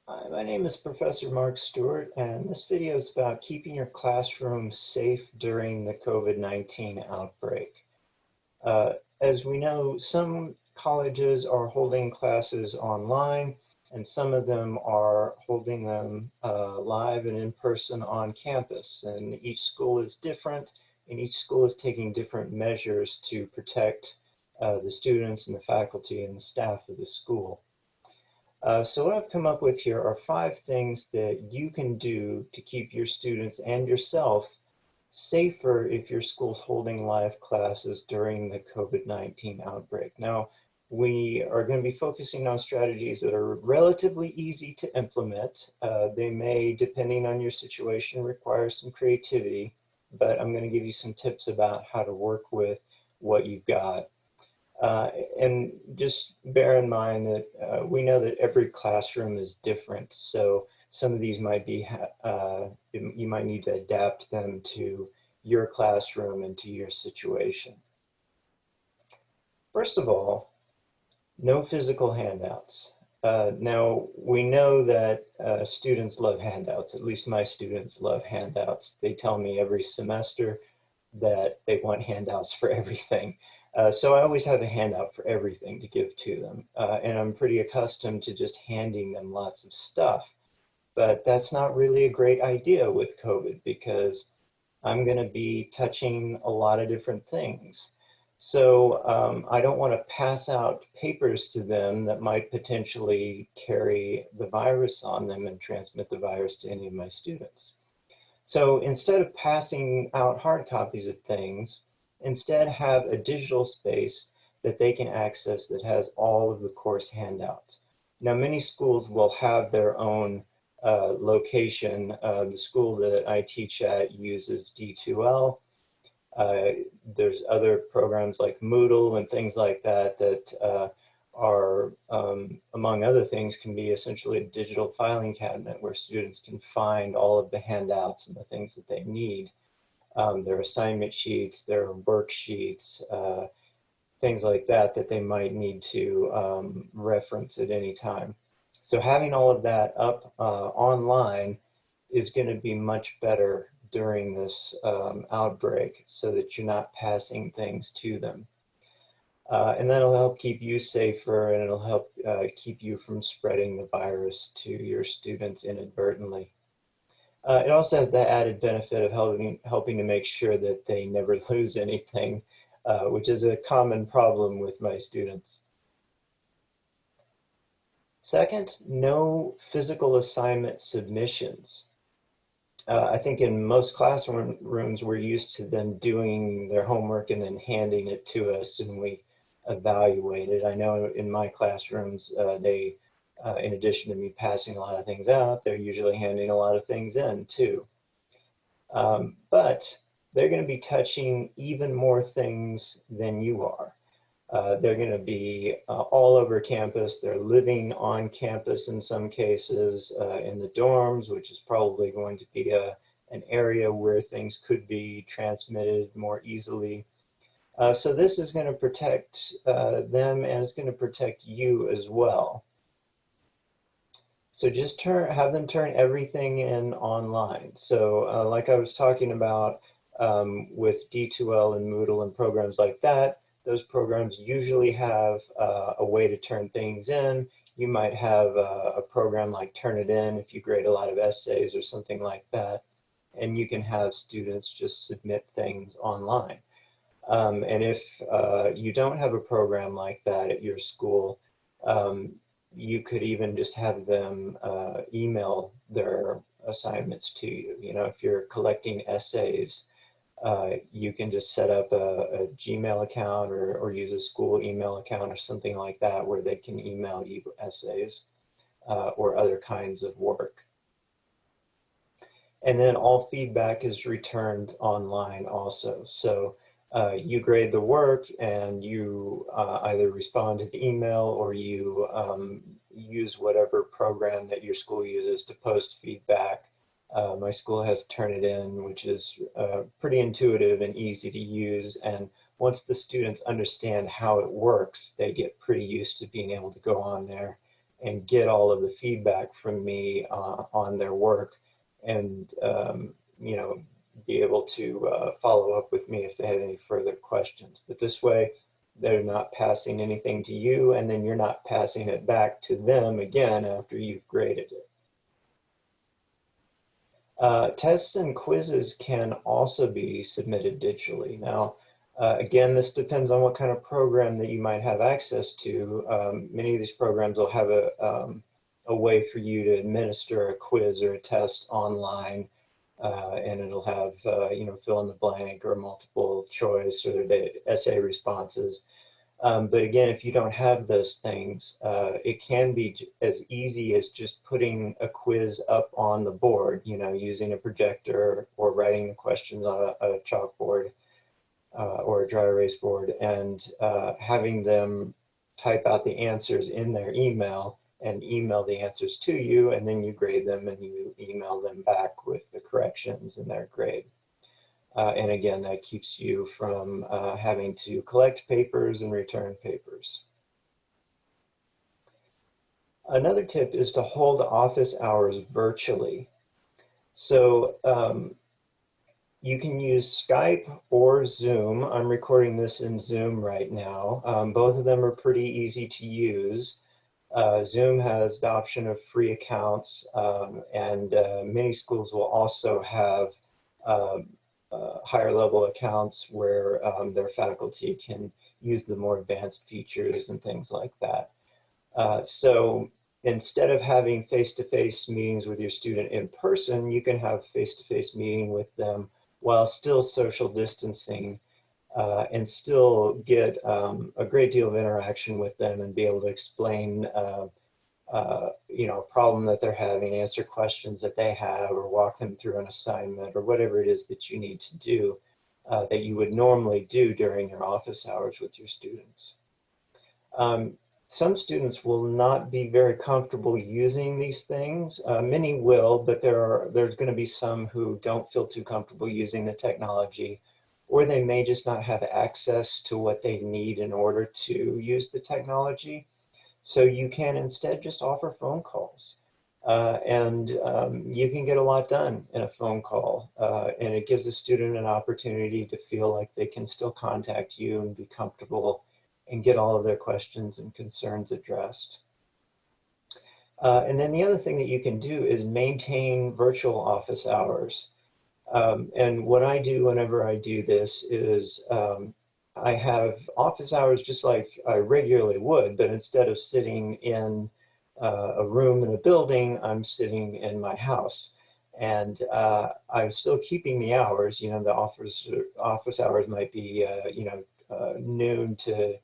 Hi, my name is Professor Mark Stewart, and this video is about keeping your classroom safe during the COVID-19 outbreak. Uh, as we know, some colleges are holding classes online, and some of them are holding them live and in person on campus. And each school is different, and each school is taking different measures to protect the students and the faculty and the staff of the school. So what I've come up with here are 5 things that you can do to keep your students and yourself safer if your school's holding live classes during the COVID-19 outbreak. Now, we are going to be focusing on strategies that are relatively easy to implement. They may, depending on your situation, require some creativity, but I'm going to give you some tips about how to work with what you've got. Uh, and just bear in mind that we know that every classroom is different. So some of these might be, you might need to adapt them to your classroom and to your situation. First of all, no physical handouts. Now, we know that students love handouts. At least my students love handouts. They tell me every semester that they want handouts for everything. So I always have a handout for everything to give to them. And I'm pretty accustomed to just handing them lots of stuff. But that's not really a great idea with COVID because I'm going to be touching a lot of different things. So I don't want to pass out papers to them that might potentially carry the virus on them and transmit the virus to any of my students. So instead of passing out hard copies of things, instead have a digital space that they can access that has all of the course handouts. Now, many schools will have their own location. The school that I teach at uses D2L. Uh, there's other programs like Moodle and things like that that are, among other things, can be essentially a digital filing cabinet where students can find all of the handouts and the things that they need. Their assignment sheets, their worksheets, things like that that they might need to reference at any time. So having all of that up online is going to be much better during this outbreak so that you're not passing things to them. And that'll help keep you safer, and it'll help keep you from spreading the virus to your students inadvertently. It also has the added benefit of helping to make sure that they never lose anything, which is a common problem with my students. Second, no physical assignment submissions. I think in most classrooms, we're used to them doing their homework and then handing it to us and we evaluate it. I know in my classrooms, in addition to me passing a lot of things out, they're usually handing a lot of things in too. But they're going to be touching even more things than you are. They're going to be all over campus. They're living on campus in some cases, in the dorms, which is probably going to be an area where things could be transmitted more easily. So this is going to protect them, and it's going to protect you as well. So just have them turn everything in online. So like I was talking about with D2L and Moodle and programs like that, those programs usually have a way to turn things in. You might have a program like Turnitin if you grade a lot of essays or something like that, and you can have students just submit things online. And if you don't have a program like that at your school, you could even just have them email their assignments to you. You know, if you're collecting essays, you can just set up a Gmail account or use a school email account or something like that where they can email you essays or other kinds of work. And then all feedback is returned online also. So you grade the work and you either respond to the email or you use whatever program that your school uses to post feedback. My school has Turnitin, which is pretty intuitive and easy to use. And once the students understand how it works, they get pretty used to being able to go on there and get all of the feedback from me on their work, and you know, be able to follow up with me if they have any further questions. But this way, they're not passing anything to you, and then you're not passing it back to them again after you've graded it. Tests and quizzes can also be submitted digitally. Now, again, this depends on what kind of program that you might have access to. Many of these programs will have a way for you to administer a quiz or a test online, and it'll have, you know, fill in the blank or multiple choice or the essay responses. But again, if you don't have those things, it can be as easy as just putting a quiz up on the board, you know, using a projector or writing the questions on a chalkboard or a dry erase board, and having them type out the answers in their email and email the answers to you, and then you grade them and you email them back with the corrections in their grade. And again, that keeps you from having to collect papers and return papers. Another tip is to hold office hours virtually. So you can use Skype or Zoom. I'm recording this in Zoom right now. Both of them are pretty easy to use. Zoom has the option of free accounts, and many schools will also have higher level accounts where their faculty can use the more advanced features and things like that. So instead of having face-to-face meetings with your student in person, you can have face-to-face meeting with them while still social distancing, and still get a great deal of interaction with them and be able to explain you know, a problem that they're having, answer questions that they have, or walk them through an assignment, or whatever it is that you need to do that you would normally do during your office hours with your students. Some students will not be very comfortable using these things. Many will, but there's going to be some who don't feel too comfortable using the technology, or they may just not have access to what they need in order to use the technology. So you can instead just offer phone calls, and you can get a lot done in a phone call, and it gives a student an opportunity to feel like they can still contact you and be comfortable and get all of their questions and concerns addressed. And then the other thing that you can do is maintain virtual office hours. And what I do whenever I do this is I have office hours just like I regularly would, but instead of sitting in a room in a building, I'm sitting in my house. And I'm still keeping the hours. You know, the office hours might be, you know, noon to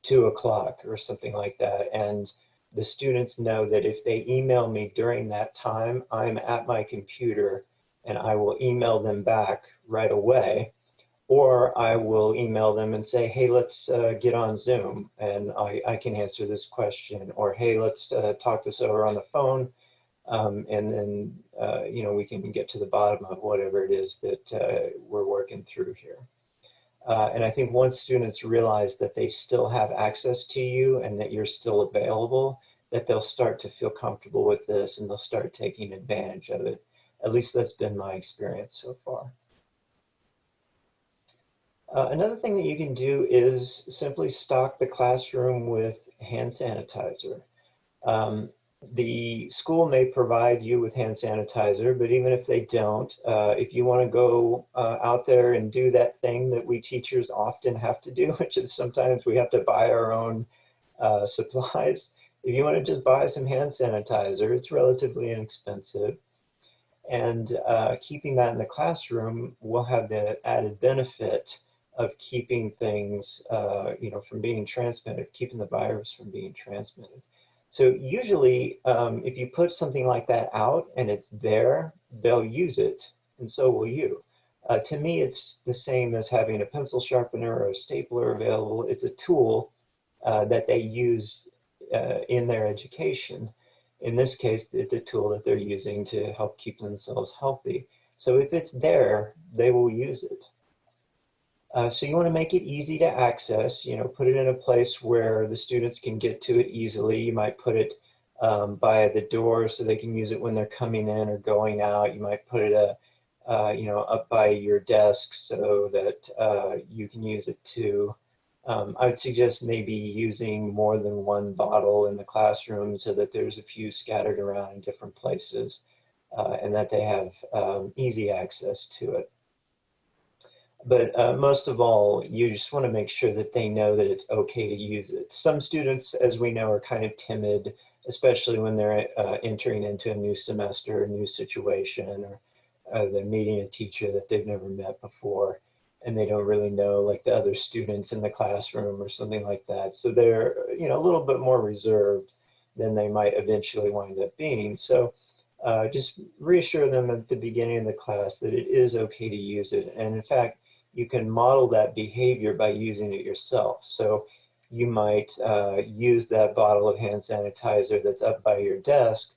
2 o'clock or something like that. And the students know that if they email me during that time, I'm at my computer and I will email them back right away. Or I will email them and say, hey, let's get on Zoom and I can answer this question. Or, hey, let's talk this over on the phone. And then, you know, we can get to the bottom of whatever it is that we're working through here. And I think once students realize that they still have access to you and that you're still available, that they'll start to feel comfortable with this and they'll start taking advantage of it. At least that's been my experience so far. Another thing that you can do is simply stock the classroom with hand sanitizer. The school may provide you with hand sanitizer, but even if they don't, if you want to go out there and do that thing that we teachers often have to do, which is sometimes we have to buy our own supplies, if you want to just buy some hand sanitizer, it's relatively inexpensive. And keeping that in the classroom will have the added benefit of keeping things, you know, from being transmitted, keeping the virus from being transmitted. So usually, if you put something like that out and it's there, they'll use it, and so will you. To me, it's the same as having a pencil sharpener or a stapler available. It's a tool that they use in their education. In this case, it's a tool that they're using to help keep themselves healthy. So if it's there, they will use it. So you want to make it easy to access, you know, put it in a place where the students can get to it easily. You might put it by the door so they can use it when they're coming in or going out. You might put it up by your desk so that you can use it too. I would suggest maybe using more than one bottle in the classroom so that there's a few scattered around in different places and that they have easy access to it. But most of all, you just want to make sure that they know that it's okay to use it. Some students, as we know, are kind of timid, especially when they're entering into a new semester, a new situation, or they're meeting a teacher that they've never met before, and they don't really know like the other students in the classroom or something like that. So they're, a little bit more reserved than they might eventually wind up being. So just reassure them at the beginning of the class that it is okay to use it. And in fact, you can model that behavior by using it yourself. So you might use that bottle of hand sanitizer that's up by your desk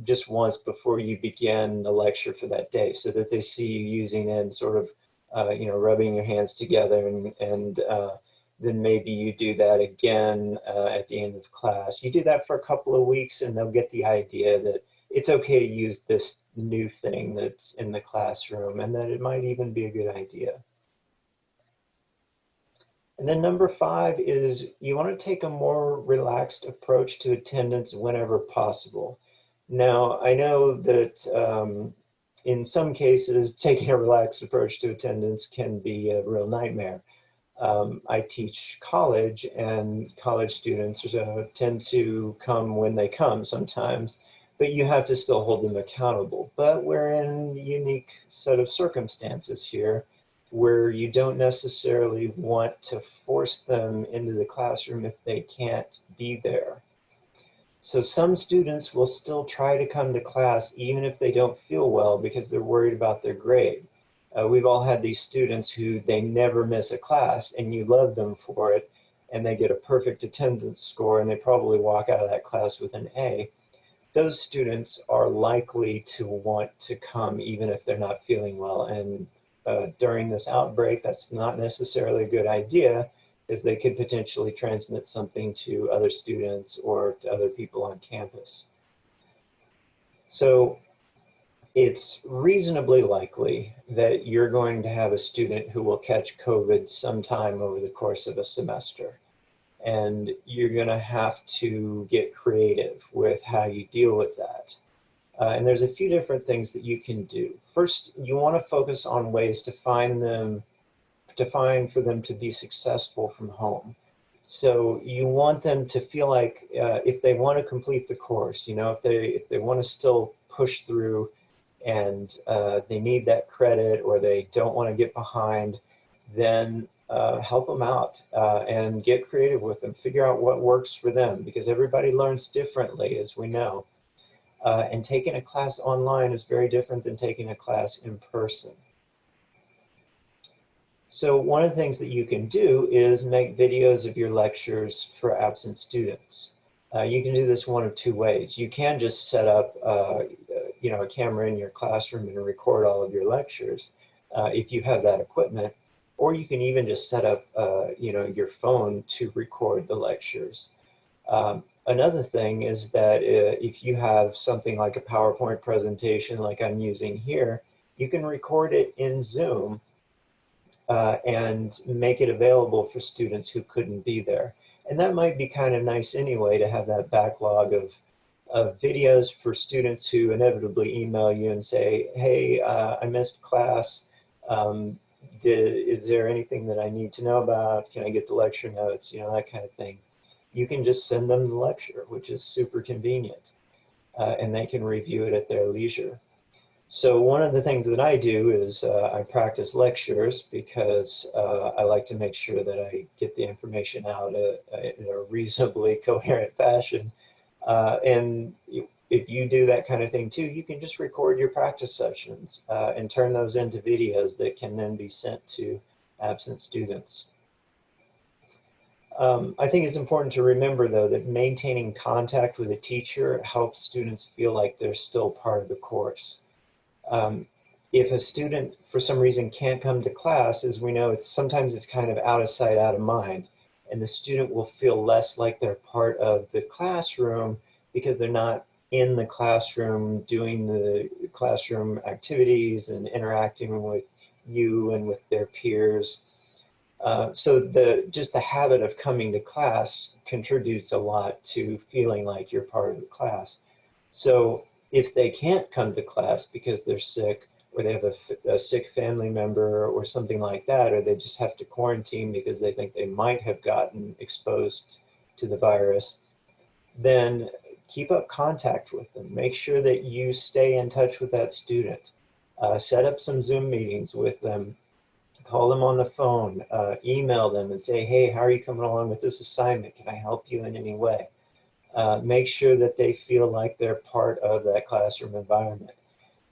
just once before you begin the lecture for that day, so that they see you using it and sort of, rubbing your hands together, and then maybe you do that again at the end of class. You do that for a couple of weeks and they'll get the idea that it's okay to use this new thing that's in the classroom and that it might even be a good idea. And then number 5 is you want to take a more relaxed approach to attendance whenever possible. Now, I know that in some cases, taking a relaxed approach to attendance can be a real nightmare. I teach college, and college students tend to come when they come sometimes, but you have to still hold them accountable. But we're in a unique set of circumstances here where you don't necessarily want to force them into the classroom if they can't be there. So some students will still try to come to class even if they don't feel well because they're worried about their grade. We've all had these students who they never miss a class and you love them for it, and they get a perfect attendance score and they probably walk out of that class with an A. Those students are likely to want to come even if they're not feeling well. And during this outbreak, that's not necessarily a good idea, as they could potentially transmit something to other students or to other people on campus. So it's reasonably likely that you're going to have a student who will catch COVID sometime over the course of a semester. And you're going to have to get creative with how you deal with that. And there's a few different things that you can do. First, you want to focus on ways to find for them to be successful from home. So you want them to feel like if they want to complete the course, if they want to still push through and they need that credit or they don't want to get behind, then help them out and get creative with them. Figure out what works for them, because everybody learns differently, as we know. And taking a class online is very different than taking a class in person. So one of the things that you can do is make videos of your lectures for absent students. You can do this one of two ways. You can just set up a camera in your classroom and record all of your lectures if you have that equipment, or you can even just set up your phone to record the lectures. Another thing is that if you have something like a PowerPoint presentation like I'm using here, you can record it in Zoom and make it available for students who couldn't be there. And that might be kind of nice anyway, to have that backlog of videos for students who inevitably email you and say, hey, I missed class. Is there anything that I need to know about? Can I get the lecture notes? That kind of thing. You can just send them the lecture, which is super convenient, and they can review it at their leisure. So one of the things that I do is I practice lectures because I like to make sure that I get the information out in a reasonably coherent fashion. And if you do that kind of thing too, you can just record your practice sessions and turn those into videos that can then be sent to absent students. I think it's important to remember, though, that maintaining contact with a teacher helps students feel like they're still part of the course. If a student, for some reason, can't come to class, as we know, sometimes it's kind of out of sight, out of mind. and the student will feel less like they're part of the classroom because they're not in the classroom doing the classroom activities and interacting with you and with their peers. So just the habit of coming to class contributes a lot to feeling like you're part of the class. So if they can't come to class because they're sick, or they have a sick family member or something like that, or they just have to quarantine because they think they might have gotten exposed to the virus, then keep up contact with them. Make sure that you stay in touch with that student. Set up some Zoom meetings with them. Call them on the phone, email them and say, hey, how are you coming along with this assignment? Can I help you in any way? Make sure that they feel like they're part of that classroom environment.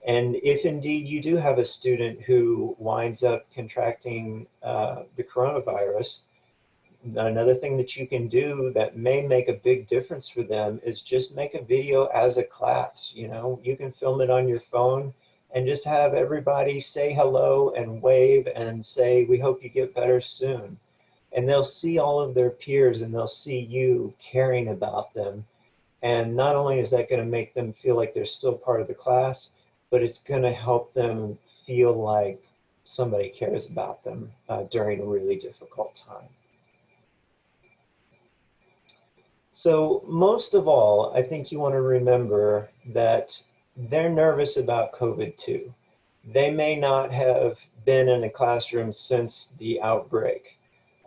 And if indeed you do have a student who winds up contracting the coronavirus, another thing that you can do that may make a big difference for them is just make a video as a class. You know, you can film it on your phone and just have everybody say hello and wave and say, we hope you get better soon. And they'll see all of their peers and they'll see you caring about them. And not only is that going to make them feel like they're still part of the class, but it's going to help them feel like somebody cares about them during a really difficult time. So most of all, I think you want to remember that they're nervous about COVID too. They may not have been in a classroom since the outbreak,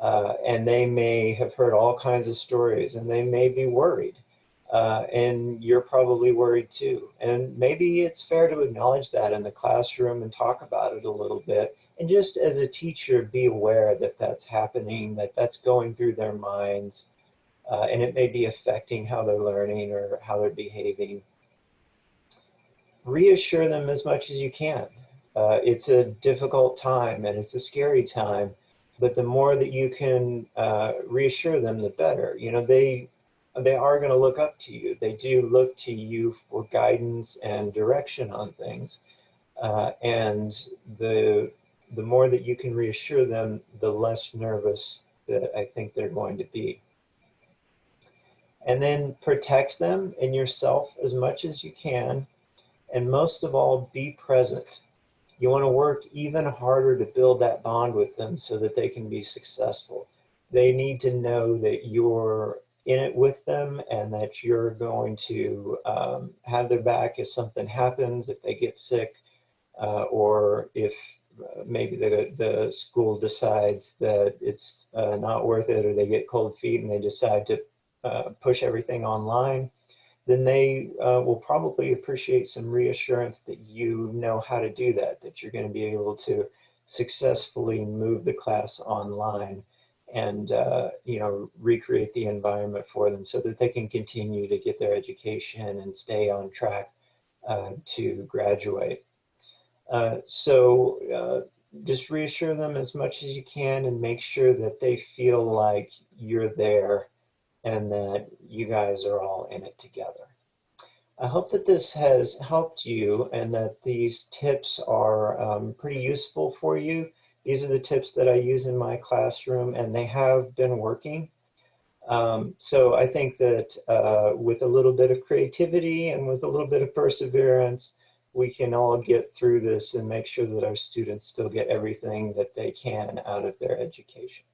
and they may have heard all kinds of stories, and they may be worried. And you're probably worried too. And maybe it's fair to acknowledge that in the classroom and talk about it a little bit. And just as a teacher, be aware that that's happening, that that's going through their minds, and it may be affecting how they're learning or how they're behaving. Reassure them as much as you can. It's a difficult time and it's a scary time, but the more that you can reassure them, the better. You know, they are going to look up to you. They do look to you for guidance and direction on things. And the more that you can reassure them, the less nervous that I think they're going to be. And then protect them and yourself as much as you can. And most of all, be present. You want to work even harder to build that bond with them so that they can be successful. They need to know that you're in it with them and that you're going to have their back if something happens, if they get sick, or if maybe the school decides that it's not worth it, or they get cold feet and they decide to push everything online, then they will probably appreciate some reassurance that you know how to do that, that you're going to be able to successfully move the class online and you know, recreate the environment for them so that they can continue to get their education and stay on track to graduate. So just reassure them as much as you can and make sure that they feel like you're there and that you guys are all in it together. I hope that this has helped you and that these tips are pretty useful for you. These are the tips that I use in my classroom and they have been working. So I think that with a little bit of creativity and with a little bit of perseverance, we can all get through this and make sure that our students still get everything that they can out of their education.